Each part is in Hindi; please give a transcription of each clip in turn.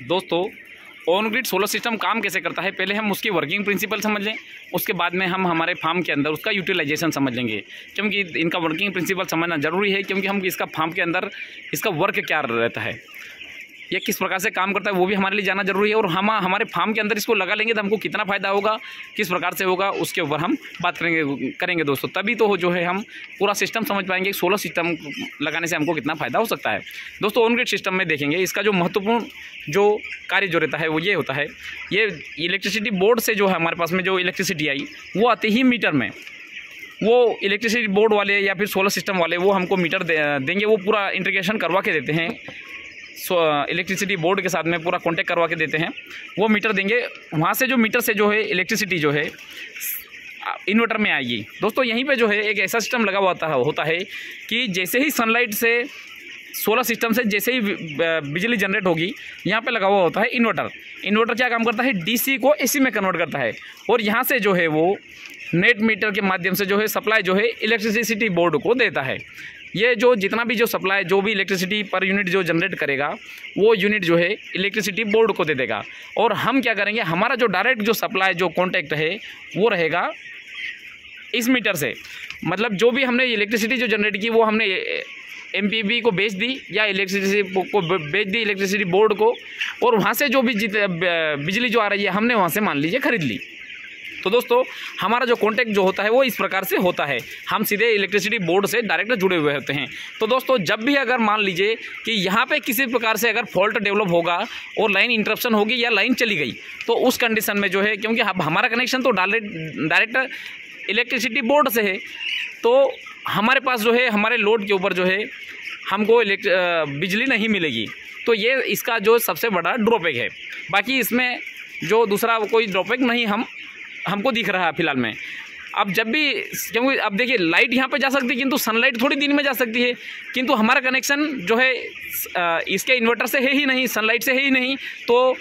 दोस्तों ऑन ग्रिड सोलर सिस्टम काम कैसे करता है, पहले हम उसकी वर्किंग प्रिंसिपल समझ लें, उसके बाद में हम हमारे फार्म के अंदर उसका यूटिलाइजेशन समझ लेंगे। क्योंकि इनका वर्किंग प्रिंसिपल समझना ज़रूरी है, क्योंकि हम इसका फार्म के अंदर इसका वर्क क्या रहता है, ये किस प्रकार से काम करता है, वो भी हमारे लिए जानना जरूरी है। और हम हमारे फार्म के अंदर इसको लगा लेंगे तो हमको कितना फ़ायदा होगा, किस प्रकार से होगा, उसके ऊपर हम बात करेंगे दोस्तों। तभी तो जो है हम पूरा सिस्टम समझ पाएंगे, सोलर सिस्टम लगाने से हमको कितना फ़ायदा हो सकता है। दोस्तों ऑन ग्रिड सिस्टम में देखेंगे इसका जो महत्वपूर्ण जो कार्य जो रहता है वो ये होता है, ये इलेक्ट्रिसिटी बोर्ड से जो है हमारे पास में जो इलेक्ट्रिसिटी आई वो आते ही मीटर में, वो इलेक्ट्रिसिटी बोर्ड वाले या फिर सोलर सिस्टम वाले वो हमको मीटर देंगे, वो पूरा इंटीग्रेशन करवा के देते हैं, इलेक्ट्रिसिटी बोर्ड के साथ में पूरा कॉन्टेक्ट करवा के देते हैं, वो मीटर देंगे। वहाँ से जो मीटर से जो है इलेक्ट्रिसिटी जो है इन्वर्टर में आएगी। दोस्तों यहीं पे जो है एक ऐसा सिस्टम लगा हुआ होता है कि जैसे ही सनलाइट से सोलर सिस्टम से जैसे ही बिजली जनरेट होगी, यहाँ पे लगा हुआ होता है इन्वर्टर। इन्वर्टर क्या काम करता है, डीसी को एसी में कन्वर्ट करता है, और यहाँ से जो है वो नेट मीटर के माध्यम से जो है सप्लाई जो है इलेक्ट्रिसिटी बोर्ड को देता है। ये जो जितना भी जो सप्लाई जो भी इलेक्ट्रिसिटी पर यूनिट जो जनरेट करेगा वो यूनिट जो है इलेक्ट्रिसिटी बोर्ड को दे देगा। और हम क्या करेंगे, हमारा जो डायरेक्ट जो सप्लाई जो कॉन्टैक्ट है वो रहेगा इस मीटर से। मतलब जो भी हमने इलेक्ट्रिसिटी जो जनरेट की वो हमने एमपीबी को बेच दी या इलेक्ट्रिसिटी को बेच दी इलेक्ट्रिसिटी बोर्ड को, और वहाँ से जो भी बिजली जो आ रही है हमने वहाँ से मान लीजिए खरीद ली। तो दोस्तों हमारा जो कॉन्टैक्ट जो होता है वो इस प्रकार से होता है, हम सीधे इलेक्ट्रिसिटी बोर्ड से डायरेक्ट जुड़े हुए होते हैं। तो दोस्तों जब भी अगर मान लीजिए कि यहाँ पे किसी प्रकार से अगर फॉल्ट डेवलप होगा और लाइन इंटरप्शन होगी या लाइन चली गई, तो उस कंडीशन में जो है, क्योंकि हमारा कनेक्शन तो डायरेक्ट इलेक्ट्रिसिटी बोर्ड से है, तो हमारे पास जो है हमारे लोड के ऊपर जो है हमको बिजली नहीं मिलेगी। तो ये इसका जो सबसे बड़ा ड्रॉबैक है। बाकी इसमें जो दूसरा कोई ड्रॉबैक नहीं हमको दिख रहा है फिलहाल में। अब जब भी, क्योंकि अब देखिए लाइट यहाँ पे जा सकती है किंतु सनलाइट थोड़ी दिन में जा सकती है, किंतु हमारा कनेक्शन जो है इसके इन्वर्टर से है ही नहीं, सनलाइट से है ही नहीं। तो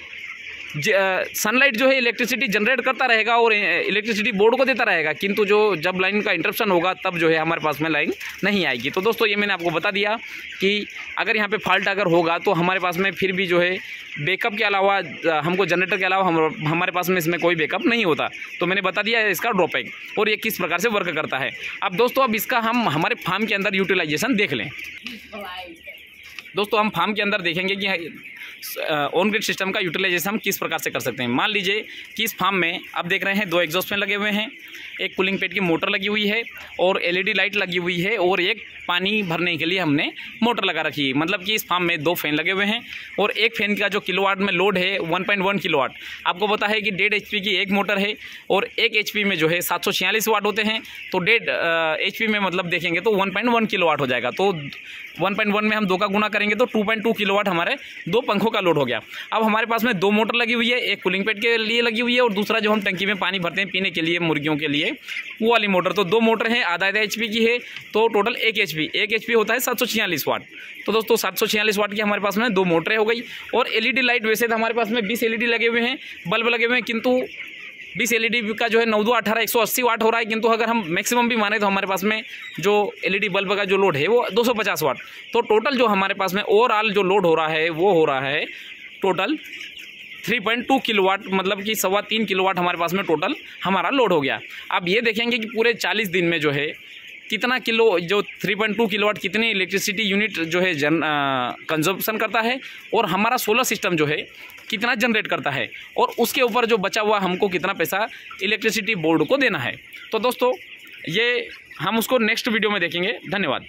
सनलाइट जो है इलेक्ट्रिसिटी जनरेट करता रहेगा और इलेक्ट्रिसिटी बोर्ड को देता रहेगा, किंतु जो जब लाइन का इंटरप्शन होगा तब जो है हमारे पास में लाइन नहीं आएगी। तो दोस्तों ये मैंने आपको बता दिया कि अगर यहाँ पे फॉल्ट अगर होगा तो हमारे पास में फिर भी जो है बैकअप के अलावा हमको जनरेटर के अलावा हमारे पास में इसमें कोई बैकअप नहीं होता। तो मैंने बता दिया है इसका ड्रॉबैक और ये किस प्रकार से वर्क करता है। अब दोस्तों अब इसका हम हमारे फार्म के अंदर यूटिलाइजेशन देख लें। दोस्तों हम फार्म के अंदर देखेंगे कि ऑन ग्रिड सिस्टम का यूटिलाइजेशन हम किस प्रकार से कर सकते हैं। मान लीजिए कि इस फार्म में आप देख रहे हैं 2 एग्जॉस्ट फैन लगे हुए हैं, एक कूलिंग पैड की मोटर लगी हुई है और एलईडी लाइट लगी हुई है, और एक पानी भरने के लिए हमने मोटर लगा रखी है। मतलब कि इस फार्म में 2 फैन लगे हुए हैं और एक फैन का जो किलोवाट में लोड है 1.1 किलोवाट। आपको पता है कि 1.5 HP की एक मोटर है और 1 HP में जो है 746 वाट होते हैं। तो 1.5 HP में मतलब देखेंगे तो 1.1 किलोवाट हो जाएगा। तो 1.1 में हम 2 का गुना करेंगे तो 2.2 किलोवाट हमारे 2 पंखों का लोड हो गया। अब हमारे पास में 2 मोटर लगी हुई है, एक कूलिंग पैड के लिए लगी हुई है और दूसरा जो हम टंकी में पानी भरते हैं पीने के लिए मुर्गियों के लिए वो वाली मोटर। तो 2 मोटर हैं, आधा HP की है, तो टोटल 1 HP होता है 746 वाट। तो दोस्तों 746 वाट की हमारे पास में 2 मोटरें हो गई। और एलईडी लाइट वैसे तो हमारे पास में 20 एलईडी लगे हुए हैं, बल्ब लगे हुए हैं, किंतु 20 एलईडी का जो है 9 2 18 180 वाट हो रहा है। किंतु अगर हम मैक्सिमम भी माने तो हमारे पास में जो एलईडी बल्ब का जो लोड है वो 250 वाट। तो टोटल जो हमारे पास में ओवरऑल जो लोड हो रहा है वो हो रहा है टोटल 3.2 किलोवाट, मतलब कि 3.25 किलोवाट हमारे पास में टोटल हमारा लोड हो गया। अब ये देखेंगे कि पूरे 40 दिन में जो है कितना किलो जो 3.2 किलोवाट कितनी इलेक्ट्रिसिटी यूनिट जो है कंजप्शन करता है और हमारा सोलर सिस्टम जो है कितना जनरेट करता है, और उसके ऊपर जो बचा हुआ हमको कितना पैसा इलेक्ट्रिसिटी बोर्ड को देना है। तो दोस्तों ये हम उसको नेक्स्ट वीडियो में देखेंगे। धन्यवाद।